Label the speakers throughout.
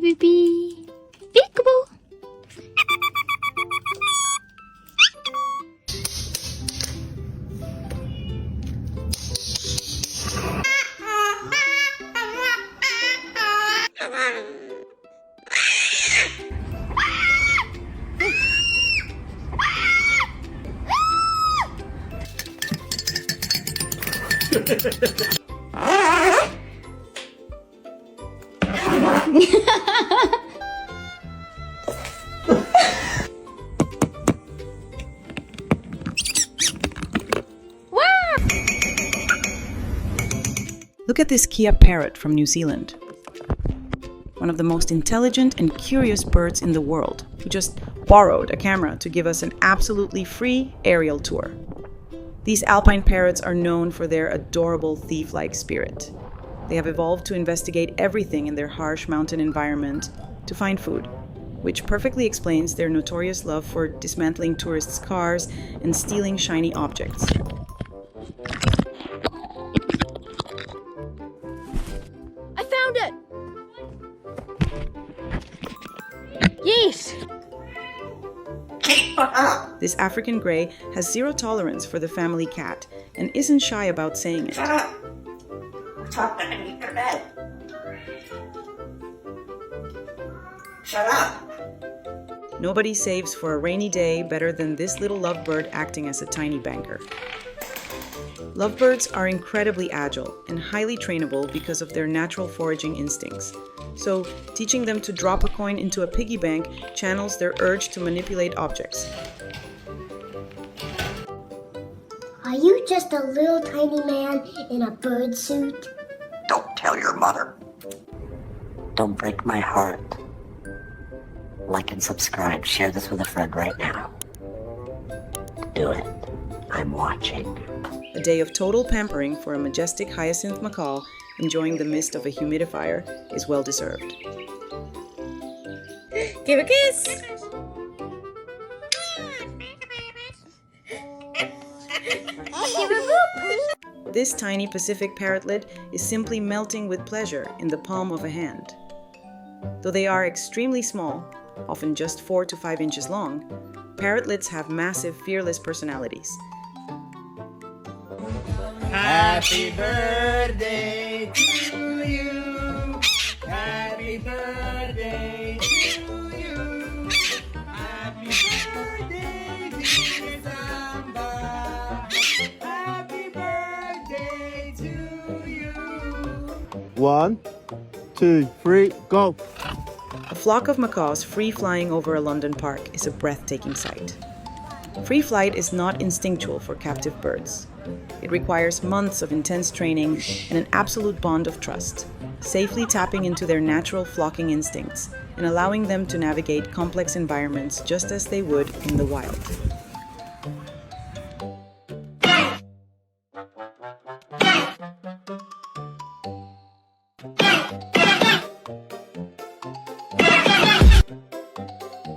Speaker 1: beep, beep. Peekaboo.
Speaker 2: Look at this Kia Parrot from New Zealand. One of the most intelligent and curious birds in the world, who just borrowed a camera to give us an absolutely free aerial tour. These alpine parrots are known for their adorable thief-like spirit. They have evolved to investigate everything in their harsh mountain environment to find food, which perfectly explains their notorious love for dismantling tourists' cars and stealing shiny objects.
Speaker 1: I found it! Yes!
Speaker 2: This African grey has zero tolerance for the family cat and isn't shy about saying it.
Speaker 3: Shut up! Talk to me in your bed. Shut up!
Speaker 2: Nobody saves for a rainy day better than this little lovebird acting as a tiny banker. Lovebirds are incredibly agile and highly trainable because of their natural foraging instincts. So, teaching them to drop a coin into a piggy bank channels their urge to manipulate objects.
Speaker 4: Are you just a little tiny man in a bird suit?
Speaker 3: Don't tell your mother. Don't break my heart. Like and subscribe. Share this with a friend right now. Do it. I'm watching.
Speaker 2: A day of total pampering for a majestic hyacinth macaw enjoying the mist of a humidifier is well deserved.
Speaker 1: Give a kiss!
Speaker 2: This tiny Pacific parrotlet is simply melting with pleasure in the palm of a hand. Though they are extremely small, often just 4 to 5 inches long, parrotlets have massive, fearless personalities.
Speaker 5: Happy birthday to you. Happy birthday to you. Happy birthday, dear Samba. Happy birthday to you.
Speaker 6: 1, 2, 3, go!
Speaker 2: A flock of macaws free-flying over a London park is a breathtaking sight. Free flight is not instinctual for captive birds. It requires months of intense training and an absolute bond of trust, safely tapping into their natural flocking instincts and allowing them to navigate complex environments just as they would in the wild.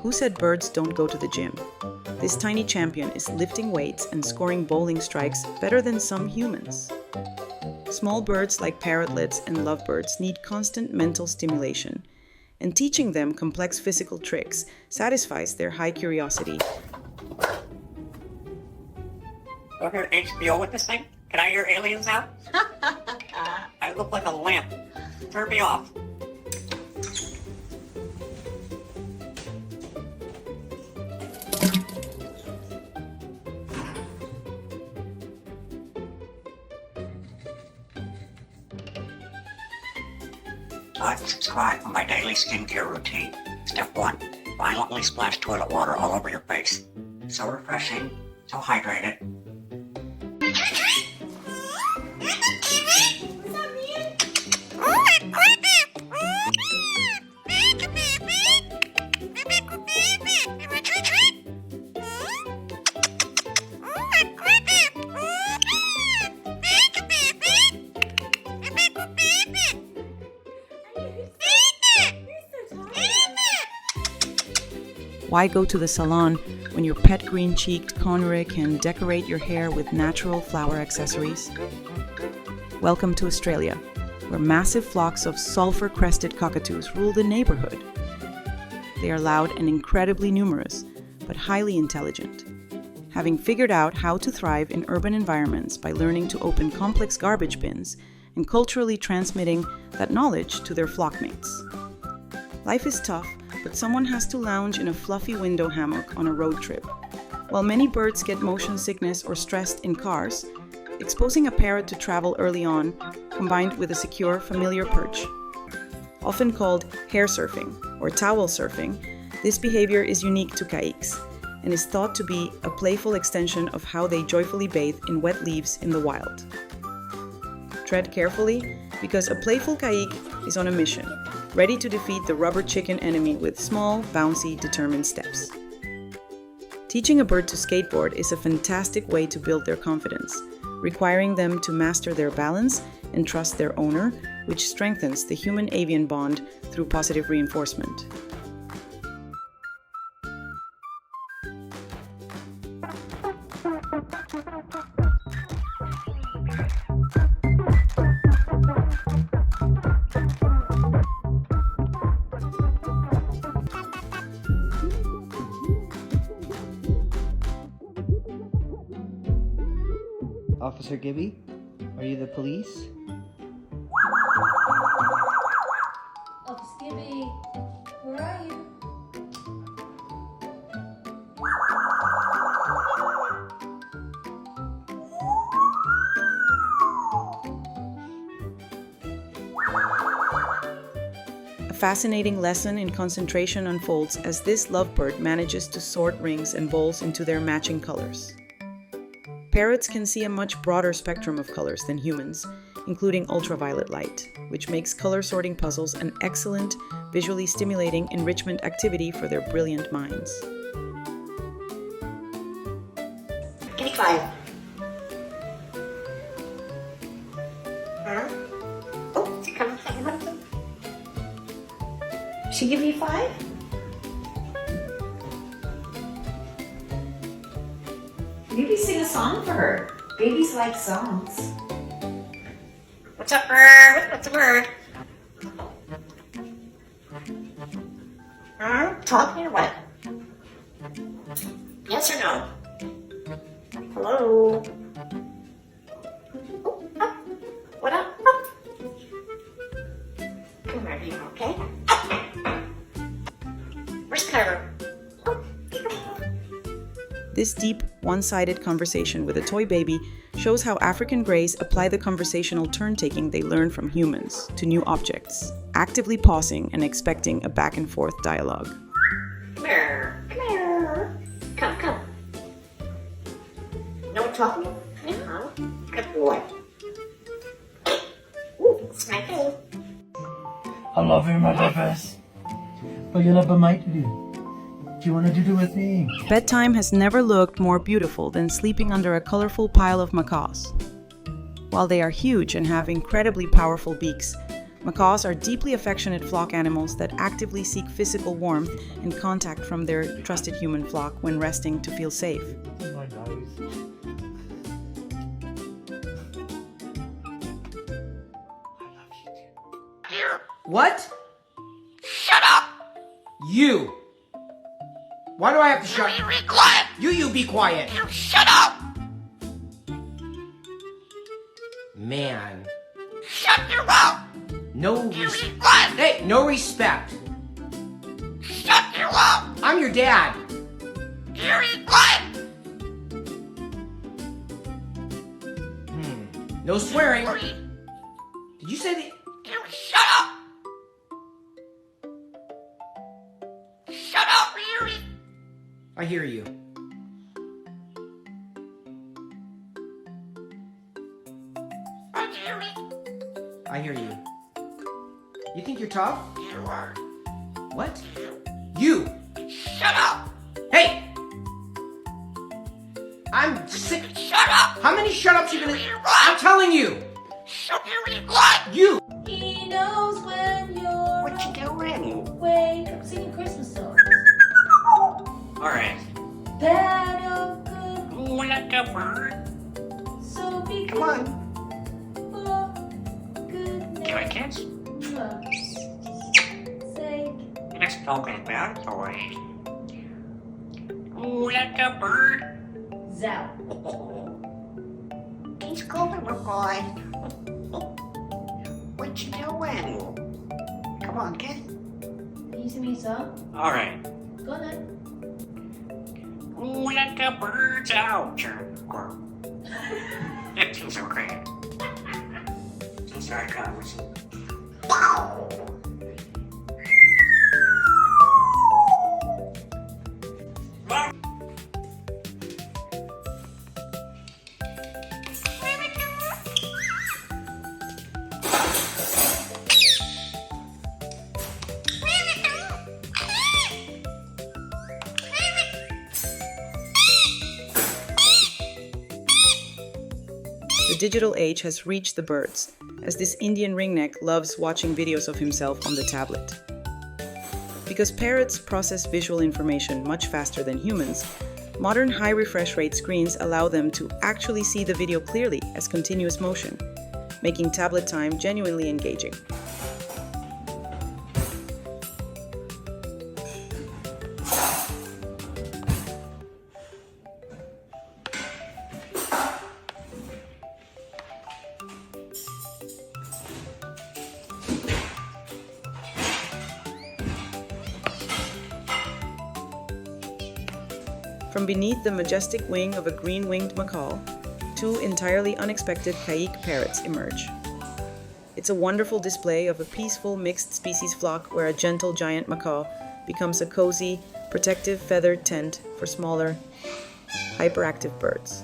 Speaker 2: Who said birds don't go to the gym? This tiny champion is lifting weights and scoring bowling strikes better than some humans. Small birds like parrotlets and lovebirds need constant mental stimulation, and teaching them complex physical tricks satisfies their high curiosity.
Speaker 3: Go here HBO with this thing? Can I hear aliens out? I look like a lamp. Turn me off. Subscribe for my daily skincare routine. Step 1. Violently splash toilet water all over your face. So refreshing, so hydrated.
Speaker 2: Why go to the salon when your pet green-cheeked Conroy can decorate your hair with natural flower accessories? Welcome to Australia, where massive flocks of sulfur-crested cockatoos rule the neighborhood. They are loud and incredibly numerous, but highly intelligent, having figured out how to thrive in urban environments by learning to open complex garbage bins and culturally transmitting that knowledge to their flockmates. Life is tough, but someone has to lounge in a fluffy window hammock on a road trip. While many birds get motion sickness or stressed in cars, exposing a parrot to travel early on, combined with a secure, familiar perch, often called hair surfing or towel surfing, this behavior is unique to caiques and is thought to be a playful extension of how they joyfully bathe in wet leaves in the wild. Tread carefully, because a playful caique is on a mission, ready to defeat the rubber chicken enemy with small, bouncy, determined steps. Teaching a bird to skateboard is a fantastic way to build their confidence, requiring them to master their balance and trust their owner, which strengthens the human-avian bond through positive reinforcement.
Speaker 5: Officer Gibby, are you the police?
Speaker 1: Officer Gibby, where are you?
Speaker 2: A fascinating lesson in concentration unfolds as this lovebird manages to sort rings and bowls into their matching colors. Parrots can see a much broader spectrum of colors than humans, including ultraviolet light, which makes color sorting puzzles an excellent, visually stimulating enrichment activity for their brilliant minds.
Speaker 3: Give me 5. Huh? Oh, come on. She give you 5?
Speaker 7: Maybe sing a song for her. Babies like songs.
Speaker 3: What's up, bird? What's a bird? Huh? Talking or what? Yes or no? Hello? Oh, up. What up? Up. Come here, you okay? Where's Parrot?
Speaker 2: This deep, one-sided conversation with a toy baby shows how African greys apply the conversational turn-taking they learn from humans to new objects, actively pausing and expecting a back-and-forth dialogue.
Speaker 3: Come here. Come here. Come. No talking? No. Good boy. Ooh, it's my face.
Speaker 5: I love you, my babies. But you're not my to do. Do you want to do a thing?
Speaker 2: Bedtime has never looked more beautiful than sleeping under a colorful pile of macaws. While they are huge and have incredibly powerful beaks, macaws are deeply affectionate flock animals that actively seek physical warmth and contact from their trusted human flock when resting to feel safe.
Speaker 5: My nose.
Speaker 8: What? Shut up! You! Why do I have to shut up? Be quiet! You be quiet! You shut up! Man. Shut your mouth! No respect. Hey, no respect. Shut your mouth! I'm your dad. You be quiet! No swearing. Did you say that? You shut up! Shut up, Yuri! I hear you. I hear you. You think you're tough? You are. What? You! Shut up! Hey! I'm sick. Shut up! How many shut-ups you gonna... I'm telling you! Shut your what? You!
Speaker 1: He knows when you're
Speaker 3: What you doing?
Speaker 1: away. I'm singing Christmas songs.
Speaker 3: Alright.
Speaker 1: Bad or good,
Speaker 3: Let the bird.
Speaker 1: so be
Speaker 3: Come
Speaker 1: good
Speaker 3: on.
Speaker 1: for goodness.
Speaker 3: enjoy, kids?
Speaker 1: Huh. Say,
Speaker 3: Let's talk about toys. Ooh, like a bird.
Speaker 1: Zow.
Speaker 3: He's going, boy. What you doing? Come on, kid.
Speaker 1: Can you sing me a song?
Speaker 3: All right.
Speaker 1: Go on then.
Speaker 3: Ooh, like a bird's out. That feels so great. So sorry, Congress. Wow.
Speaker 2: The digital age has reached the birds, as this Indian ringneck loves watching videos of himself on the tablet. Because parrots process visual information much faster than humans, modern high refresh rate screens allow them to actually see the video clearly as continuous motion, making tablet time genuinely engaging. From beneath the majestic wing of a green-winged macaw, two entirely unexpected Kaik parrots emerge. It's a wonderful display of a peaceful mixed-species flock where a gentle giant macaw becomes a cozy, protective feathered tent for smaller, hyperactive birds.